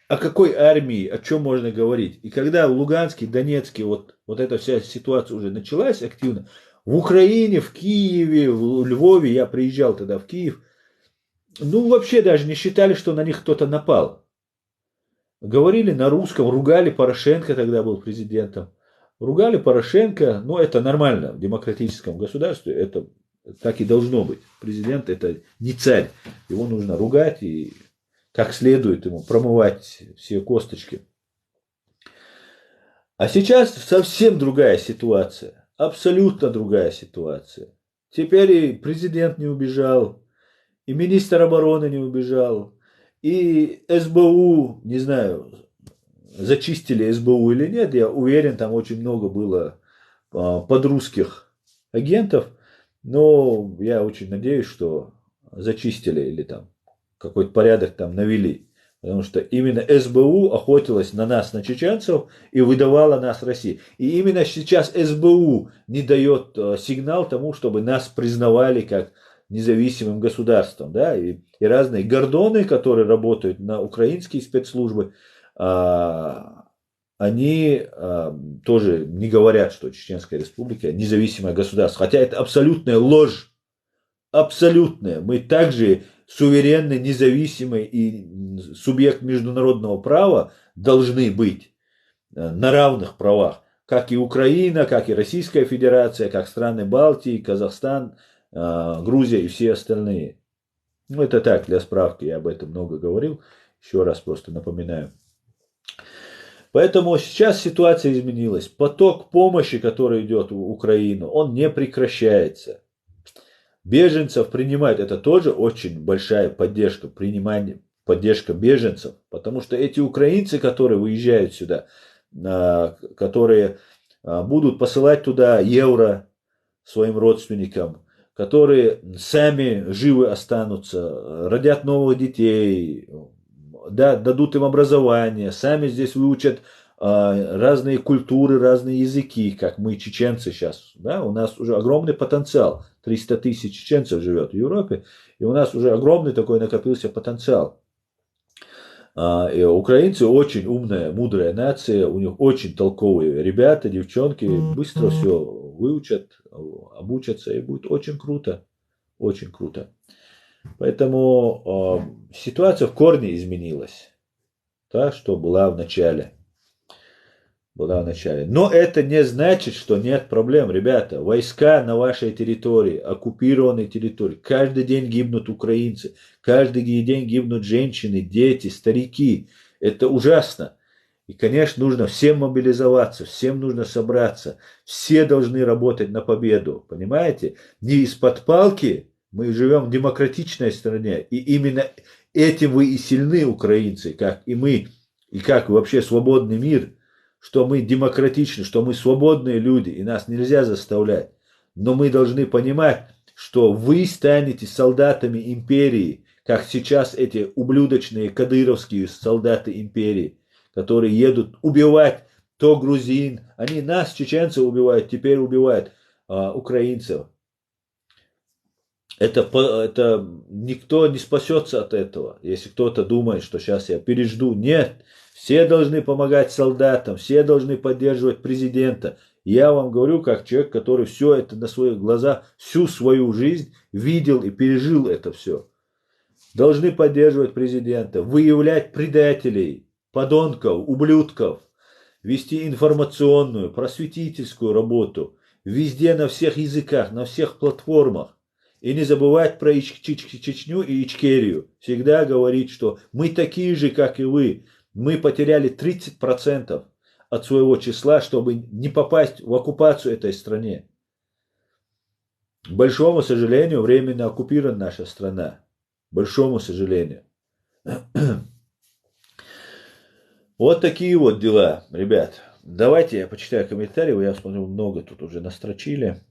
О какой армии, о чем можно говорить? И когда в Луганске, Донецке вот эта вся ситуация уже началась активно, в Украине, в Киеве, в Львове, я приезжал тогда в Киев, ну вообще даже не считали, что на них кто-то напал. Говорили на русском, ругали Порошенко, тогда был президентом. Ругали Порошенко, ну это нормально в демократическом государстве, это так и должно быть. Президент это не царь, его нужно ругать и как следует ему промывать все косточки. А сейчас совсем другая ситуация, абсолютно другая ситуация. Теперь и президент не убежал, и министр обороны не убежал, и СБУ, не знаю, зачистили СБУ или нет, я уверен, там очень много было подрусских агентов, но я очень надеюсь, что зачистили или там какой-то порядок там навели. Потому что именно СБУ охотилась на нас, на чеченцев, и выдавала нас России. И именно сейчас СБУ не дает сигнал тому, чтобы нас признавали как независимым государством. Да? И разные гордоны, которые работают на украинские спецслужбы, они тоже не говорят, что Чеченская Республика независимое государство. Хотя это абсолютная ложь. Абсолютная. Мы также суверенный, независимый и субъект международного права должны быть на равных правах. Как и Украина, как и Российская Федерация, как страны Балтии, Казахстан, Грузия и все остальные. Ну, это так, для справки, я об этом много говорил. Еще раз просто напоминаю. Поэтому сейчас ситуация изменилась. Поток помощи, который идет в Украину, он не прекращается. Беженцев принимают. Это тоже очень большая поддержка, поддержка беженцев. Потому что эти украинцы, которые выезжают сюда, которые будут посылать туда евро своим родственникам, которые сами живы останутся, родят новых детей, дадут им образование, сами здесь выучат разные культуры, разные языки, как мы, чеченцы сейчас. Да? У нас уже огромный потенциал. 300 тысяч чеченцев живет в Европе, и у нас уже огромный такой накопился потенциал. И украинцы очень умная, мудрая нация, у них очень толковые ребята, девчонки, быстро все выучат, обучатся, и будет очень круто, очень круто. Поэтому ситуация в корне изменилась, та, что была в начале. Но это не значит, что нет проблем, ребята. Войска на вашей территории, оккупированной территории. Каждый день гибнут украинцы. Каждый день гибнут женщины, дети, старики. Это ужасно. И, конечно, нужно всем мобилизоваться, всем нужно собраться. Все должны работать на победу. Понимаете? Не из-под палки. Мы живем в демократичной стране. И именно этим вы и сильны, украинцы, как и мы. И как вообще свободный мир. Что мы демократичны, что мы свободные люди, и нас нельзя заставлять. Но мы должны понимать, что вы станете солдатами империи, как сейчас эти ублюдочные кадыровские солдаты империи, которые едут убивать то грузин. Они нас, чеченцев, убивают, теперь убивают украинцев. Это никто не спасется от этого. Если кто-то думает, что сейчас я пережду, нет. Все должны помогать солдатам, все должны поддерживать президента. Я вам говорю, как человек, который все это на своих глазах, всю свою жизнь видел и пережил это все. Должны поддерживать президента, выявлять предателей, подонков, ублюдков, вести информационную, просветительскую работу, везде на всех языках, на всех платформах. И не забывать про Чечню и Ичкерию. Всегда говорить, что мы такие же, как и вы. Мы потеряли 30% от своего числа, чтобы не попасть в оккупацию этой стране. К большому сожалению, временно оккупирована наша страна. К большому сожалению. Вот такие вот дела, ребят. Давайте я почитаю комментарии. Я смотрю, много тут уже настрочили.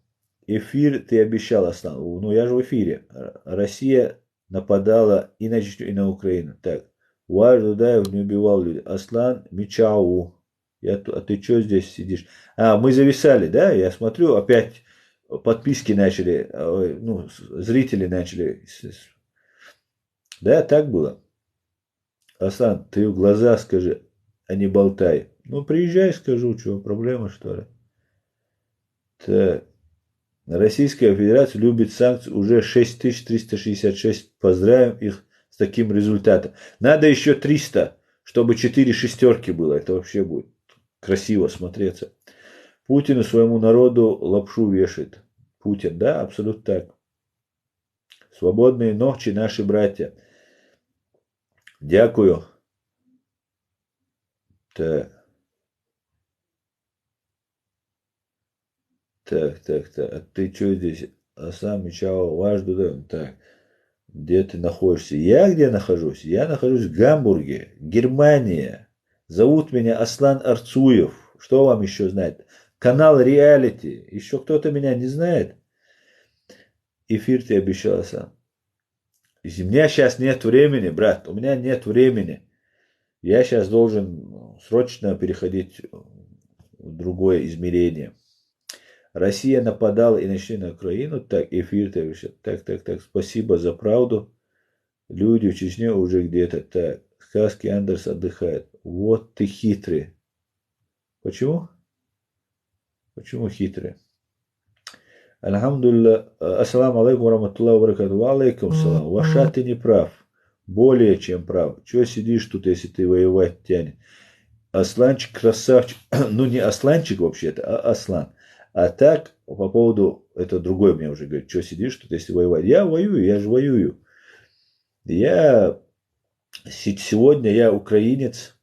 Эфир ты обещал, Аслан. Ну, я же в эфире. Россия нападала и на Чечню, и на Украину. Так. Ваш Дудаев не убивал людей. Аслан Мичау. А ты что здесь сидишь? Мы зависали, да? Я смотрю, опять подписки начали, ну, зрители начали. Да, так было. Аслан, ты в глаза скажи, а не болтай. Ну, приезжай, скажу, что, проблема, что ли? Так. Российская Федерация любит санкции уже 6366. Поздравим их с таким результатом. Надо еще 300, чтобы 4 шестерки было. Это вообще будет красиво смотреться. Путин своему народу лапшу вешает. Путин, да, абсолютно так. Свободные ночи, наши братья. Дякую. Так. Так. А ты что здесь? А сам Мичао, ваш Дудаев. Так. Где ты находишься? Я где нахожусь? Я нахожусь в Гамбурге, Германия. Зовут меня Аслан Арцуев. Что вам еще знать? Канал реалити. Еще кто-то меня не знает? Эфир ты обещал сам. У меня сейчас нет времени, брат. У меня нет времени. Я сейчас должен срочно переходить в другое измерение. Россия нападала и начали на Украину. Так, эфир ты обещал. Так. Спасибо за правду. Люди в Чечне уже где-то. Так, сказки Андерс отдыхает. Вот ты хитрый. Почему? Почему хитрый? Альхамдулилля. Ассаламу алейкум ва баракату. Ва алейкум салам. Ваша ты не прав. Более чем прав. Чего сидишь тут, если ты воевать тянет? Асланчик красавчик. Ну, не Асланчик вообще-то, а Аслан. А так, по поводу, это другой мне уже говорит, что сидишь тут, если воевать. Я воюю, я же воюю. Сегодня я украинец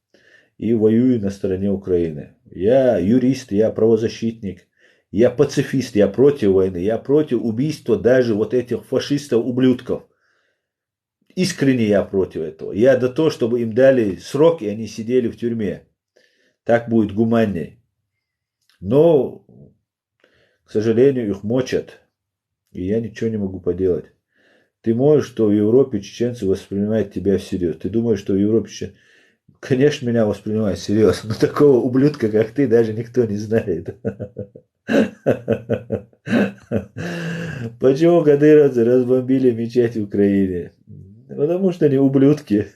и воюю на стороне Украины. Я юрист, я правозащитник, я пацифист, я против войны, я против убийства даже вот этих фашистов-ублюдков. Искренне я против этого. Я за то, чтобы им дали срок, и они сидели в тюрьме. Так будет гуманнее. Но, к сожалению, их мочат. И я ничего не могу поделать. Ты можешь, что в Европе чеченцы воспринимают тебя всерьез. Ты думаешь, что в Европе чеченцы... Конечно, меня воспринимают всерьез. Но такого ублюдка, как ты, даже никто не знает. Почему кадыровцы разбомбили мечеть в Украине? Потому что они ублюдки.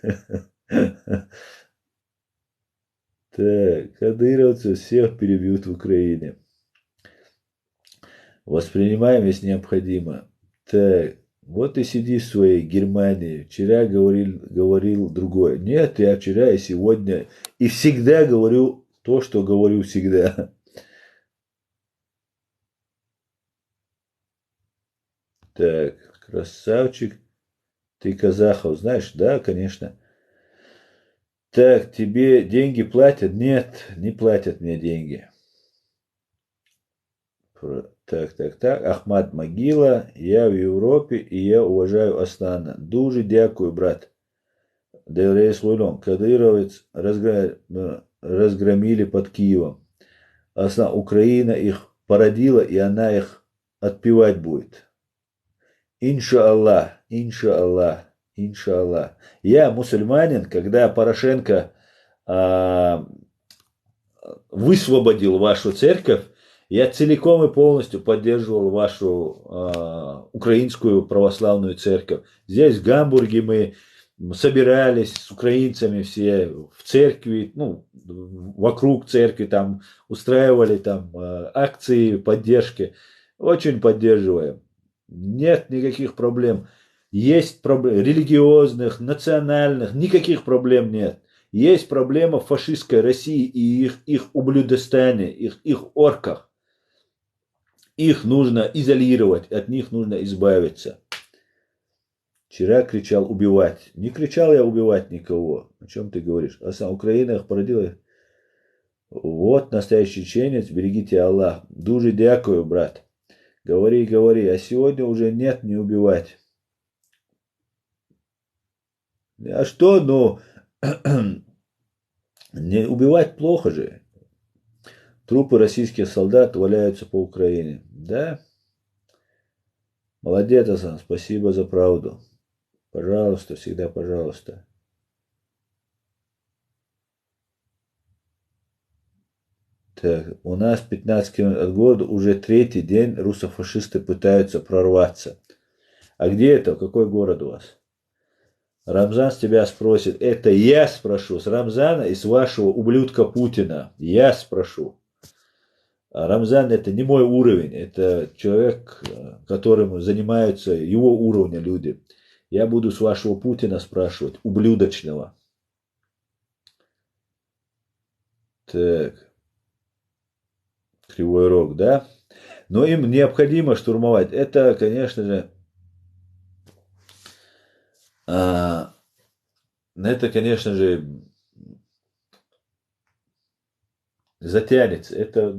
Так, кадыровцы всех перебьют в Украине. Воспринимаем, если необходимо. Так, вот и сиди в своей Германии. Вчера говорил другое. Нет, я вчера и сегодня и всегда говорю то, что говорю всегда. Так, красавчик. Ты казахов знаешь? Да, конечно. Так, тебе деньги платят? Нет, не платят мне деньги. Так. Ахмад Могила. Я в Европе и я уважаю Аслана. Дуже дякую, брат. Деврейс Лулон. Кадыровец разгромили под Киевом. Аслан, Украина их породила, и она их отпевать будет. Иншаллах. Я мусульманин, когда Порошенко высвободил вашу церковь, Я целиком и полностью поддерживал вашу украинскую православную церковь. Здесь в Гамбурге мы собирались с украинцами все в церкви, ну, вокруг церкви, там устраивали там акции поддержки. Очень поддерживаем. Нет никаких проблем. Есть проблемы религиозных, национальных, никаких проблем нет. Есть проблема в фашистской России и их ублюдостании, их орках. Их нужно изолировать, от них нужно избавиться. Вчера кричал убивать. Не кричал я убивать никого. О чем ты говоришь? А сам Украина их породила. Вот настоящий чеченец, берегите Аллах. Дуже дякую, брат. Говори, говори. А сегодня уже нет, не убивать. А что, ну, не убивать плохо же. Трупы российских солдат валяются по Украине. Да? Молодец, Асан, спасибо за правду. Пожалуйста, всегда пожалуйста. Так, у нас 15 километров от города, уже третий день русофашисты пытаются прорваться. А где это? Какой город у вас? Рамзан с тебя спросит. Это я спрошу. С Рамзана и с вашего ублюдка Путина. Я спрошу. А Рамзан это не мой уровень. Это человек, которым занимаются его уровня люди. Я буду с вашего Путина спрашивать. Ублюдочного. Так. Кривой Рог, да? Но им необходимо штурмовать. Это, конечно же, это, конечно же, затянется. Это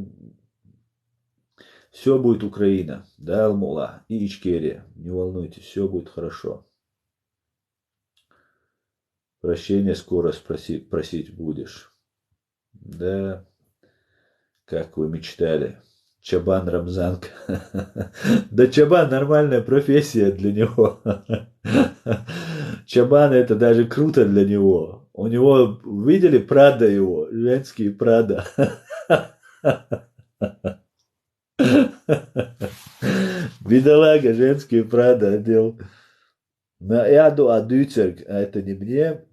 все будет Украина, да, Алмула и Ичкерия. Не волнуйтесь, все будет хорошо. Прощения скоро просить будешь. Да, как вы мечтали. Чабан Рамзанка. Да Чабан нормальная профессия для него. Чабан это даже круто для него. У него, видели, Прада его, женские Прада. Бедолага, женские Прада одел. На Яду Адюцерк, а это не мне.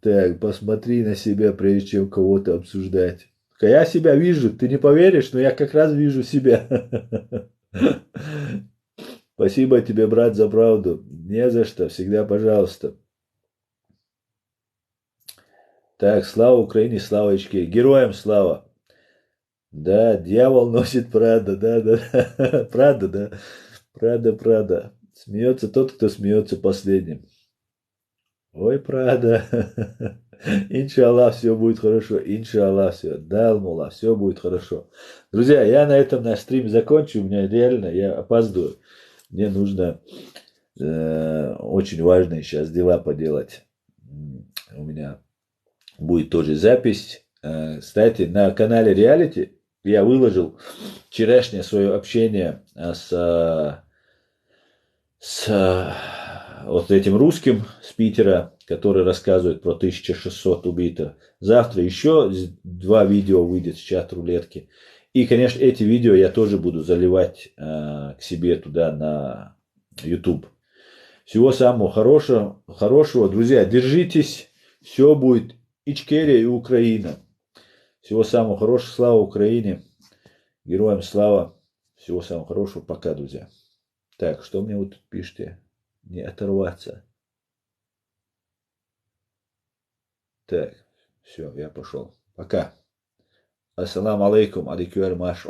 Так, посмотри на себя, прежде чем кого-то обсуждать. Я себя вижу, ты не поверишь, но я как раз вижу себя. Спасибо тебе, брат, за правду. Не за что, всегда пожалуйста. Так, слава Украине, слава Ичке. Героям слава. Да, дьявол носит Прада, да, да. Прада, да. Прада, Прада. Смеется тот, кто смеется последним. Ой, Прада. Иншаллах, все будет хорошо. Иншаллах, все. Да, Алмула, все будет хорошо. Друзья, я на этом наш стрим закончу. У меня реально, я опаздываю. Мне нужно очень важные сейчас дела поделать. У меня будет тоже запись. Кстати, на канале Реалити я выложил вчерашнее свое общение с вот этим русским с Питера, который рассказывает про 1600 убитых. Завтра еще 2 видео выйдет с чат-рулетки. И, конечно, эти видео я тоже буду заливать к себе туда на YouTube. Всего самого хорошего. Друзья, держитесь. Все будет Ичкерия и Украина. Всего самого хорошего. Слава Украине. Героям слава. Всего самого хорошего. Пока, друзья. Так, что мне вот тут пишете? Не оторваться. Так, все, я пошел. Пока. Ассаламу алейкум, алейкум маш